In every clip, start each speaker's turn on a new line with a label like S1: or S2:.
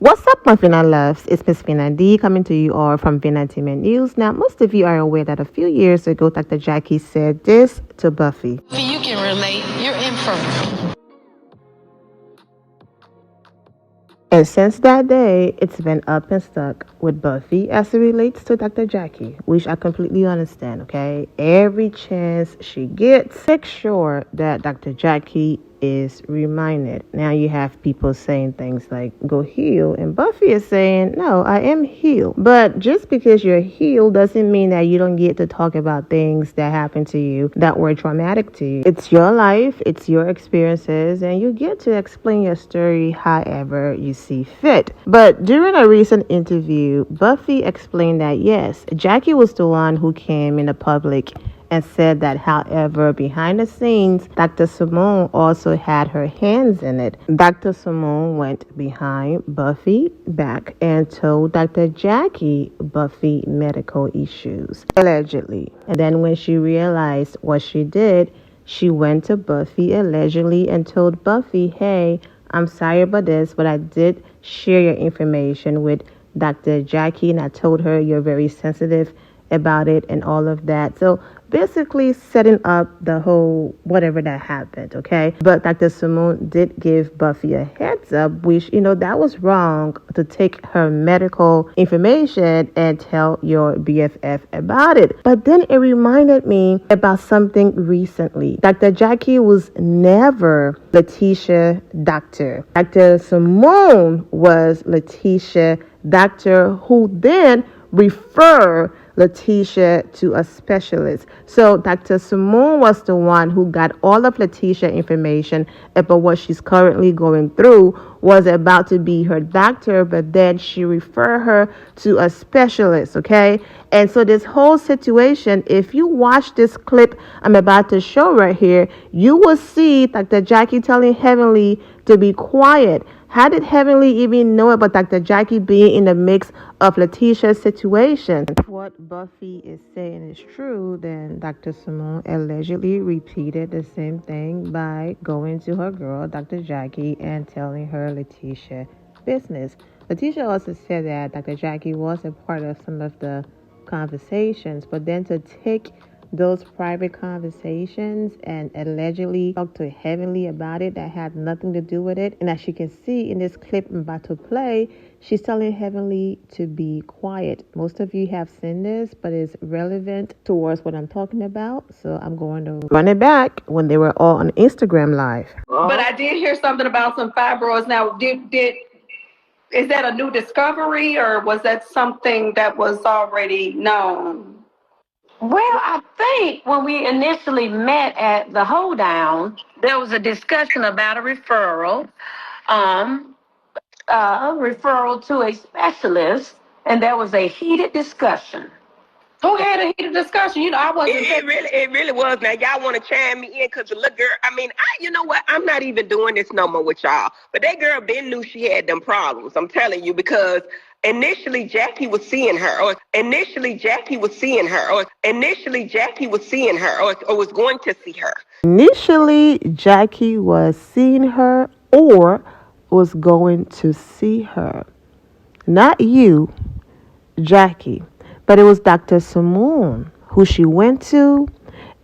S1: What's up, my Fina loves? It's Miss Fina D coming to you all from Fina Entertainment News. Now, most of you are aware that a few years ago, Dr. Jackie said this to Buffy.
S2: You can relate. You're infertile.
S1: And since that day, it's been up and stuck with Buffy as it relates to Dr. Jackie, which I completely understand, okay? Every chance she gets, make sure that Dr. Jackie is reminded. Now you have people saying things like, go heal, and Buffy is saying, no, I am healed. But just because you're healed doesn't mean that you don't get to talk about things that happened to you that were traumatic to you. It's your life, it's your experiences, and you get to explain your story however you see fit. But during a recent interview, Buffy explained that yes, Jackie was the one who came in the public and said that, however, behind the scenes, Dr. Simone also had her hands in it. Dr. Simone went behind Buffy back and told Dr. Jackie Buffy medical issues, allegedly. And then when she realized what she did, she went to Buffy allegedly and told Buffy, hey, I'm sorry about this, but I did share your information with Dr. Jackie, and I told her you're very sensitive about it and all of that. So basically setting up the whole whatever that happened, okay? But Dr. Simone did give Buffy a heads up, which, that was wrong to take her medical information and tell your BFF about it. But then it reminded me about something recently. Dr. Jackie was never Letitia doctor. Dr. Simone was Letitia doctor, who then refer Letitia to a specialist. So Dr. Simone was the one who got all of Letitia information about what she's currently going through, was about to be her doctor, but then she referred her to a specialist, okay? And so this whole situation, if you watch this clip I'm about to show right here, you will see Dr. Jackie telling Heavenly to be quiet. How did Heavenly even know about Dr. Jackie being in the mix of Letitia's situation? If what Buffy is saying is true, then Dr. Simone allegedly repeated the same thing by going to her girl, Dr. Jackie, and telling her Letitia business. Letitia also said that Dr. Jackie was a part of some of the conversations, but then to take those private conversations and allegedly talk to Heavenly about it that had nothing to do with it. And as you can see in this clip I'm about to play, she's telling Heavenly to be quiet. Most of you have seen this, but it's relevant towards what I'm talking about. So I'm going to run it back when they were all on Instagram Live.
S3: But I did hear something about some fibroids. Now, is that a new discovery, or was that something that was already known?
S4: Well, I think when we initially met at the hoedown, there was a discussion about a referral to a specialist, and there was a heated discussion.
S3: Who had a heated discussion? I wasn't.
S5: It really was. Now y'all want to chime me in because the little girl. You know what? I'm not even doing this no more with y'all. But that girl Ben knew she had them problems. I'm telling you, because initially Jackie was seeing her, or initially Jackie was going to see her.
S1: Initially, Jackie was seeing her or was going to see her. Not you, Jackie. But it was Dr. Simone who she went to,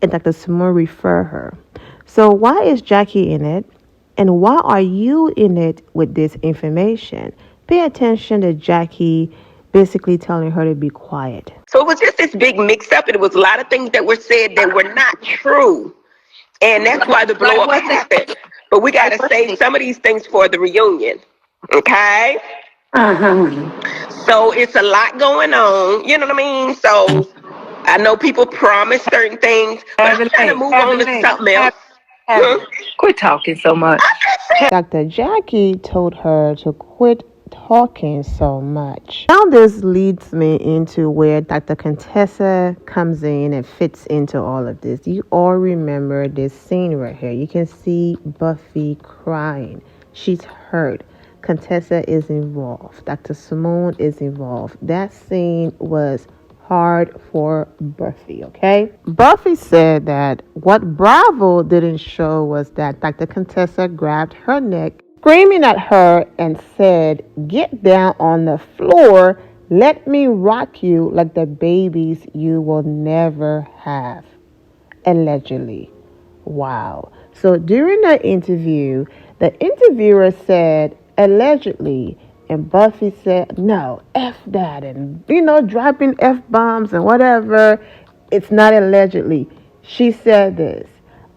S1: and Dr. Simone referred her. So why is Jackie in it? And why are you in it with this information? Pay attention to Jackie basically telling her to be quiet.
S5: So it was just this big mix-up. It was a lot of things that were said that were not true. And that's why the blow-up happened. But we got to save some of these things for the reunion. Okay? So it's a lot going on. You know what I mean? So I know people promise certain things, but I'm trying to move on to something else.
S3: Quit talking so much.
S1: Dr. Jackie told her to quit talking so much. Now this leads me into where Dr. Contessa comes in and fits into all of this. You all remember this scene right here. You can see Buffy crying. She's hurt. Contessa is involved. Dr. Simone is involved. That scene was hard for Buffy, okay? Buffy said that what Bravo didn't show was that Dr. Contessa grabbed her neck screaming at her and said, "Get down on the floor. Let me rock you like the babies you will never have." Allegedly. Wow. So during the interview, the interviewer said allegedly, and Buffy said, "No, F that," and dropping F bombs and whatever. It's not allegedly. She said this.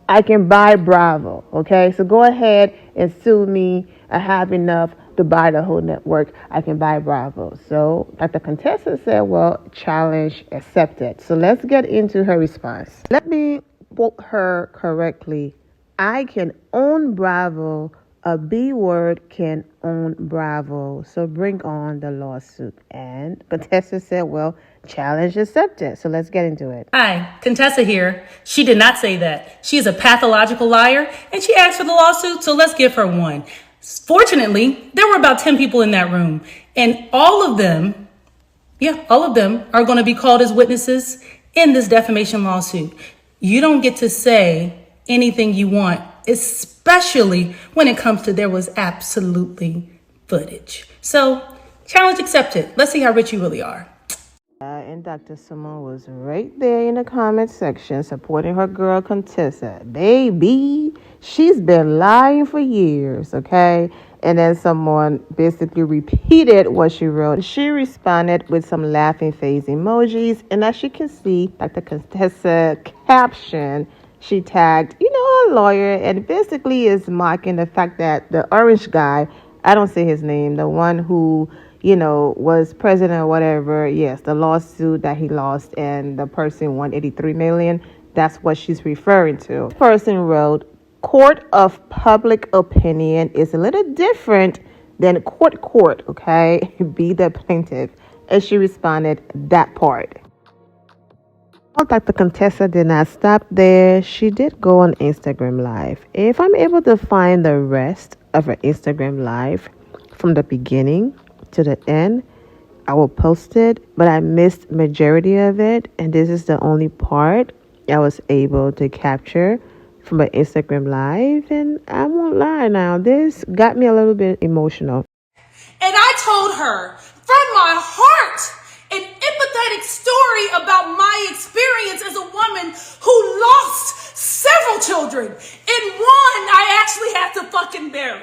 S1: I can buy Bravo, okay? So go ahead and sue me. I have enough to buy the whole network. I can buy Bravo. So Dr. Contessa said, well, challenge accepted. So let's get into her response. Let me quote her correctly. I can own Bravo. A B word can own Bravo. So bring on the lawsuit. And Contessa said, well, challenge accepted. So let's get into it.
S6: Hi, Contessa here. She did not say that. She is a pathological liar, and she asked for the lawsuit, so let's give her one. Fortunately, there were about 10 people in that room, and all of them are going to be called as witnesses in this defamation lawsuit. You don't get to say anything you want, especially when it comes to there was absolutely footage. So, challenge accepted. Let's see how rich you really are.
S1: And Dr. Simone was right there in the comment section supporting her girl Contessa. Baby, she's been lying for years, okay? And then someone basically repeated what she wrote. She responded with some laughing face emojis. And as you can see, Dr. Contessa caption, she tagged, a lawyer, and basically is mocking the fact that the orange guy, I don't say his name, the one who was president or whatever. Yes, the lawsuit that he lost and the person won 83 million. That's what she's referring to. The person wrote, court of public opinion is a little different than court, okay? Be the plaintiff. And she responded, that part. Well, Dr. Contessa did not stop there. She did go on Instagram Live. If I'm able to find the rest of her Instagram Live from the beginning to the end, I will post it, but I missed majority of it, and this is the only part I was able to capture from an Instagram Live, and I won't lie now, this got me a little bit emotional.
S6: And I told her from my heart an empathetic story about my experience as a woman who lost several children, and one I actually had to fucking bury.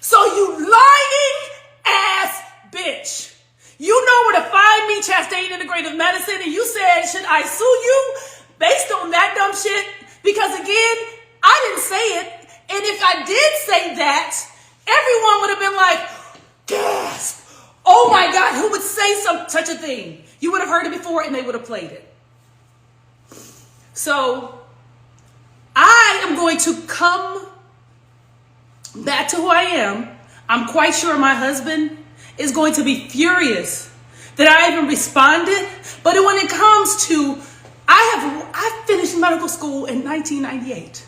S6: So you lying ass bitch. You know where to find me, Chastain Integrative Medicine, and you said, should I sue you based on that dumb shit? Because again, I didn't say it. And if I did say that, everyone would have been like, gasp. Oh my God, who would say such a thing? You would have heard it before and they would have played it. So I am going to come back to who I am. I'm quite sure my husband is going to be furious that I even responded. But when it comes to, I finished medical school in 1998.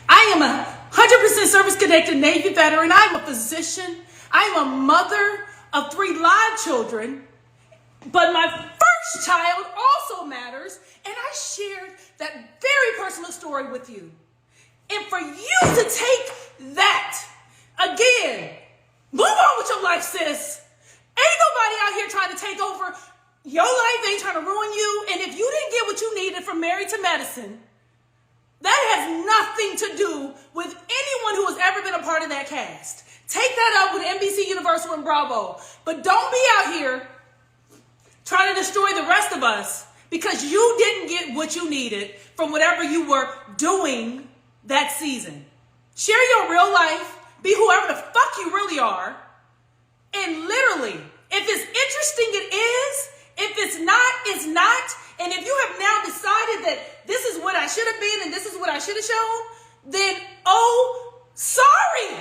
S6: I am a 100% service-connected Navy veteran. I'm a physician. I'm a mother of 3 live children. But my first child also matters. And I shared that very personal story with you. And for you to take that, again, move on with your life, sis. Ain't nobody out here trying to take over your life. Ain't trying to ruin you. And if you didn't get what you needed from Married to Medicine, that has nothing to do with anyone who has ever been a part of that cast. Take that up with NBC Universal and Bravo. But don't be out here trying to destroy the rest of us because you didn't get what you needed from whatever you were doing that season. Share your real life. Be whoever the fuck you really are. And literally, if it's interesting, it is. If it's not, it's not. And if you have now decided that this is what I should have been and this is what I should have shown, then, oh, sorry.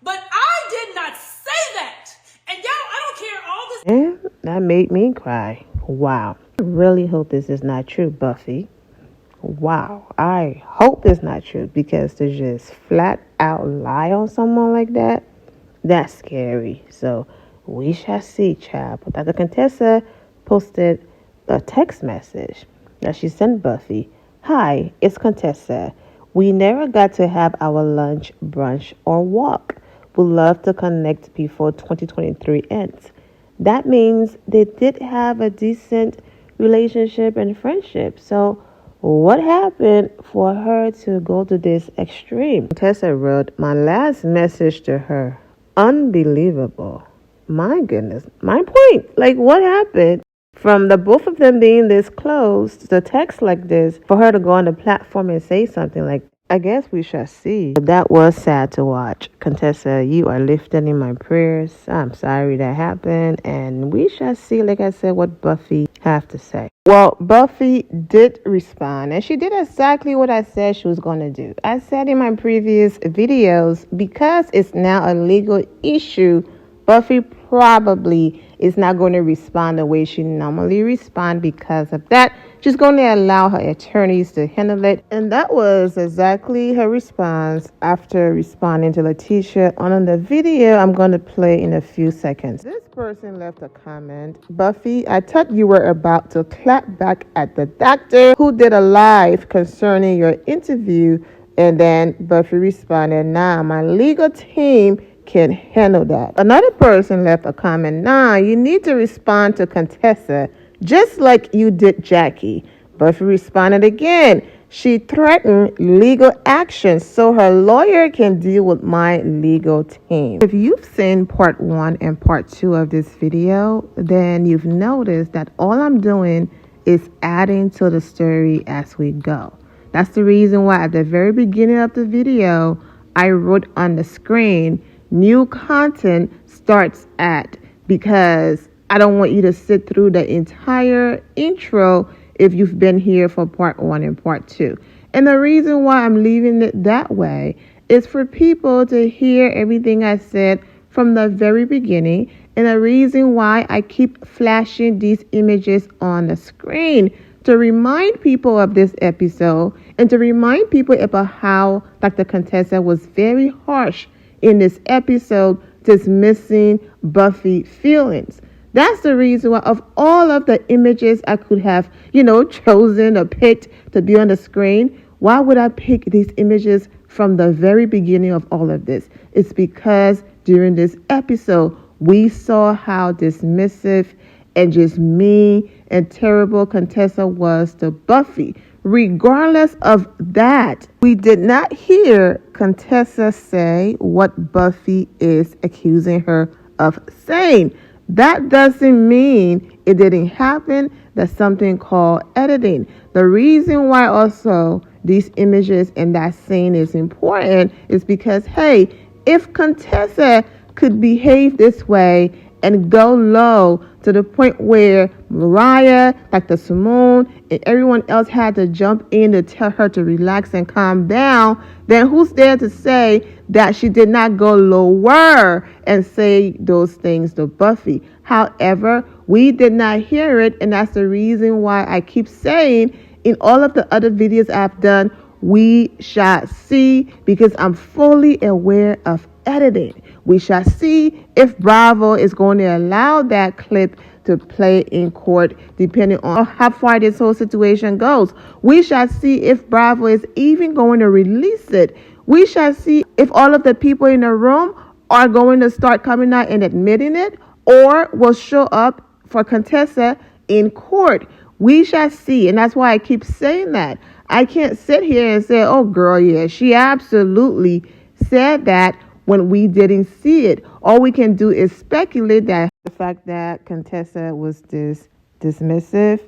S6: But I did not say that. And y'all, I don't care all this.
S1: And that made me cry. Wow. I really hope this is not true, Buffy. Wow. I hope it's not true, because to just flat out lie on someone like that, that's scary. So we shall see, child. But Dr. Contessa posted a text message that she sent Buffy. Hi, it's Contessa. We never got to have our lunch, brunch, or walk. would love to connect before 2023 ends. That means they did have a decent relationship and friendship. So, what happened for her to go to this extreme? Tessa wrote, my last message to her. Unbelievable. My goodness. My point. Like, what happened? From the both of them being this close, the text like this, for her to go on the platform and say something like, I guess we shall see. That was sad to watch. Contessa, you are lifted in my prayers. I'm sorry that happened. And we shall see, like I said, what Buffy have to say. Well, Buffy did respond, and she did exactly what I said she was going to do. I said in my previous videos, because it's now a legal issue, Buffy probably is not going to respond the way she normally responds because of that. She's going to allow her attorneys to handle it. And that was exactly her response after responding to Letitia on the video I'm going to play in a few seconds. This person left a comment. Buffy, I thought you were about to clap back at the doctor who did a live concerning your interview. And then Buffy responded, nah, my legal team can handle that. Another person left a comment, nah, you need to respond to Contessa just like you did Jackie. Buffy responded again, she threatened legal action so her lawyer can deal with my legal team. If you've seen part 1 and part 2 of this video, then you've noticed that all I'm doing is adding to the story as we go. That's the reason why at the very beginning of the video, I wrote on the screen, new content starts at, because I don't want you to sit through the entire intro if you've been here for part 1 and part 2. And the reason why I'm leaving it that way is for people to hear everything I said from the very beginning, and the reason why I keep flashing these images on the screen to remind people of this episode and to remind people about how Dr. Contessa was very harsh in this episode, dismissing Buffy feelings. That's the reason why of all of the images I could have, chosen or picked to be on the screen, why would I pick these images from the very beginning of all of this? It's because during this episode, we saw how dismissive and just mean and terrible Contessa was to Buffy. Regardless of that, we did not hear Contessa say what Buffy is accusing her of saying. That doesn't mean it didn't happen. There's something called editing. The reason why also these images and that scene is important is because, hey, if Contessa could behave this way and go low to the point where Mariah, Dr. Simone, and everyone else had to jump in to tell her to relax and calm down, then who's there to say that she did not go lower and say those things to Buffy? However, we did not hear it, and that's the reason why I keep saying in all of the other videos I've done, we shall see, because I'm fully aware of editing. We shall see if Bravo is going to allow that clip to play in court, depending on how far this whole situation goes. We shall see if Bravo is even going to release it. We shall see if all of the people in the room are going to start coming out and admitting it, or will show up for Contessa in court. We shall see, and that's why I keep saying that. I can't sit here and say, oh girl, yeah, she absolutely said that, when we didn't see it. All we can do is speculate that the fact that Contessa was dismissive,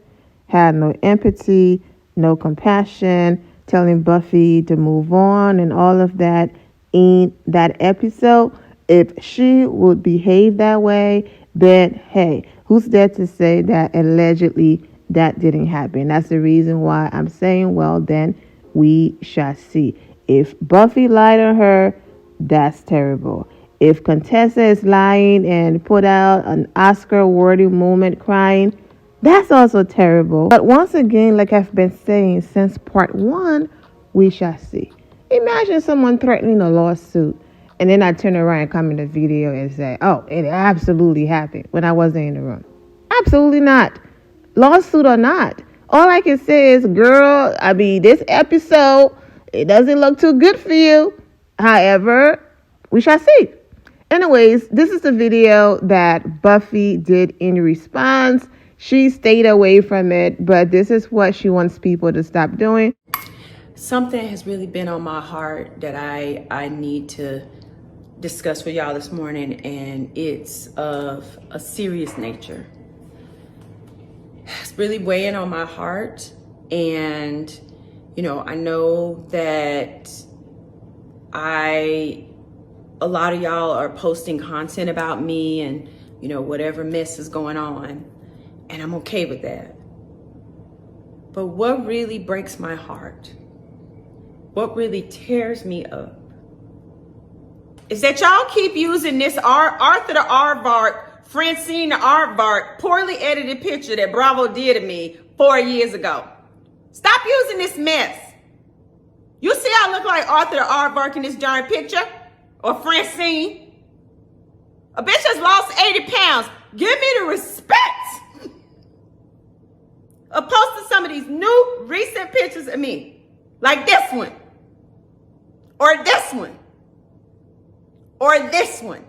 S1: had no empathy, no compassion, telling Buffy to move on and all of that in that episode. If she would behave that way, then hey, who's there to say that allegedly that didn't happen? That's the reason why I'm saying, well, then we shall see. If Buffy lied on her, that's terrible. If Contessa is lying and put out an Oscar-worthy moment crying, that's also terrible. But once again, like I've been saying since part 1, we shall see. Imagine someone threatening a lawsuit, and then I turn around and come in the video and say, oh, it absolutely happened when I wasn't in the room. Absolutely not. Lawsuit or not. All I can say is, girl, this episode, it doesn't look too good for you. However, we shall see. Anyways, this is the video that Buffy did in response. She stayed away from it, but this is what she wants people to stop doing.
S7: Something has really been on my heart that I need to discuss with y'all this morning, and it's of a serious nature. It's really weighing on my heart, and I know that a lot of y'all are posting content about me and whatever mess is going on, and I'm okay with that. But what really breaks my heart, what really tears me up, is that y'all keep using this Arthur the Aardvark, Francine the Aardvark, poorly edited picture that Bravo did of me 4 years ago. Stop using this mess. You see I look like Arthur the Aardvark in this darn picture? Or Francine? A bitch has lost 80 pounds. Give me the respect of posting some of these new recent pictures of me. Like this one. Or this one. Or this one.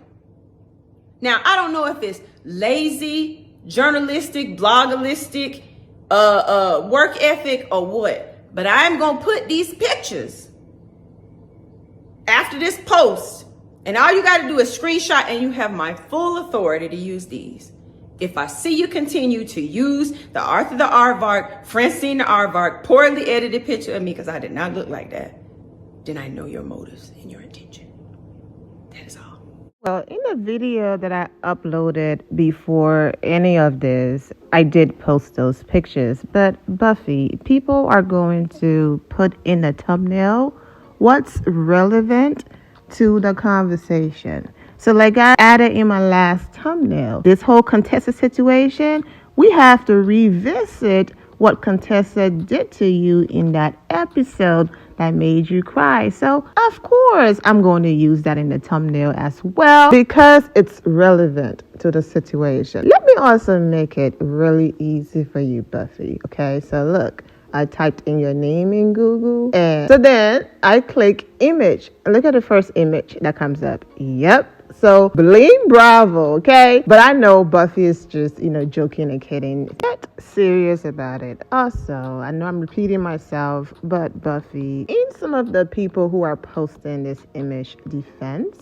S7: Now, I don't know if it's lazy, journalistic, bloggalistic, work ethic, or what. But I'm going to put these pictures after this post. And all you got to do is screenshot, and you have my full authority to use these. If I see you continue to use the Arthur the Aardvark, Francine the Aardvark, poorly edited picture of me, because I did not look like that, then I know your motives and your intention. That is all.
S1: Well, in the video that I uploaded before any of this, I did post those pictures. But Buffy, people are going to put in the thumbnail what's relevant to the conversation. So like I added in my last thumbnail, this whole Contessa situation, we have to revisit what Contessa did to you in that episode that made you cry. So of course I'm going to use that in the thumbnail as well, because it's relevant to the situation. Let me also make it really easy for you, Buffy. Okay, so look, I typed in your name in Google, and so then I click image. Look at the first image that comes up. Yep. So blame Bravo, okay? But I know Buffy is just, joking and kidding. Get serious about it. Also, I know I'm repeating myself, but Buffy, in some of the people who are posting this image defense,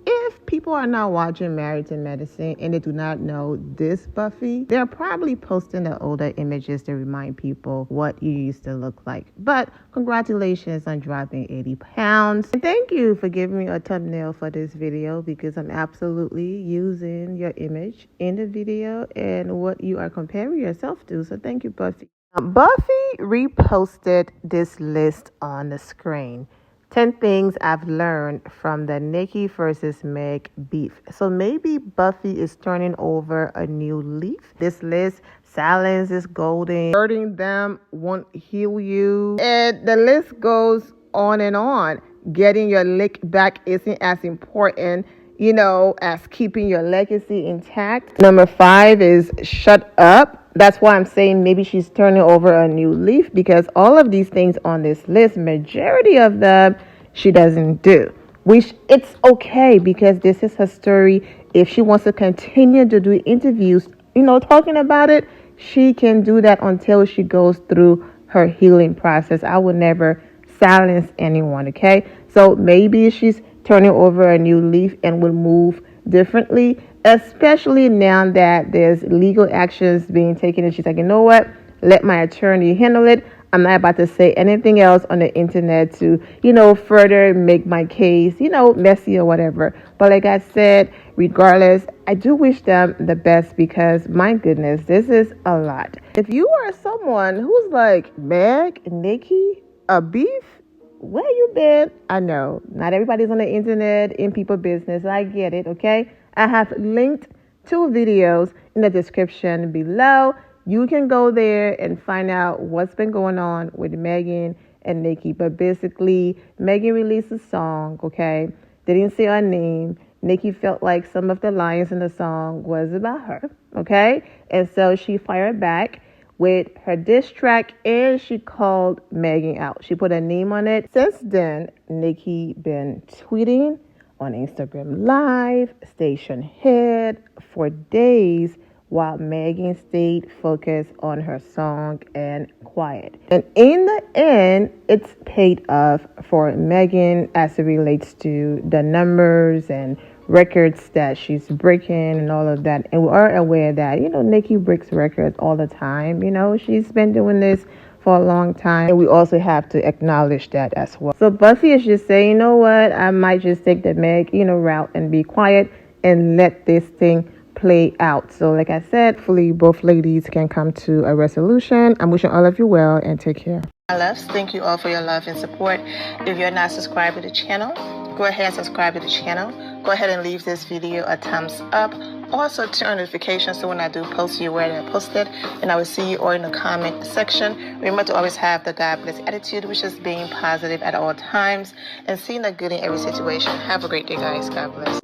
S1: if people are not watching Married to Medicine and they do not know this Buffy, they're probably posting the older images to remind people what you used to look like. But congratulations on dropping 80 pounds. And thank you for giving me a thumbnail for this video, because I'm absolutely using your image in the video and what you are comparing yourself to. So thank you, Buffy. Buffy reposted this list on the screen. 10 things I've learned from the Nikki versus Meg beef. So maybe Buffy is turning over a new leaf. This list, silence is golden, hurting them won't heal you. And the list goes on and on. Getting your lick back isn't as important, as keeping your legacy intact. Number 5 is shut up. That's why I'm saying maybe she's turning over a new leaf, because all of these things on this list, majority of them, she doesn't do. Which it's okay, because this is her story. If she wants to continue to do interviews, talking about it, she can do that until she goes through her healing process. I would never silence anyone, okay? So maybe she's turning over a new leaf and will move differently, especially now that there's legal actions being taken, and she's like, you know what, let my attorney handle it. I'm not about to say anything else on the internet to, further make my case, messy or whatever. But like I said, regardless, I do wish them the best, because my goodness, this is a lot. If you are someone who's like, Meg, Nikki, a beef, where you been? I know not everybody's on the internet in people business. I get it, okay? I have linked 2 videos in the description below. You can go there and find out what's been going on with Megan and Nikki. But basically, Megan released a song, okay? They didn't say her name. Nikki felt like some of the lines in the song was about her, okay? And so she fired back with her diss track, and she called Megan out. She put a name on it. Since then, Nikki been tweeting on Instagram Live, station head for days while Megan stayed focused on her song and quiet. And in the end, it's paid off for Megan as it relates to the numbers and records that she's breaking and all of that. And we are aware that, Nicki breaks records all the time. She's been doing this for a long time. And we also have to acknowledge that as well. So Buffy is just saying, you know what, I might just take the Meg, route and be quiet and let this thing play out. So like I said, hopefully both ladies can come to a resolution. I'm wishing all of you well and take care. My loves, thank you all for your love and support. If you're not subscribed to the channel, go ahead and subscribe to the channel. Go ahead and leave this video a thumbs up. Also turn on notifications so when I do post, you're aware that I posted. And I will see you all in the comment section. Remember to always have the God bless attitude, which is being positive at all times and seeing the good in every situation. Have a great day, guys. God bless.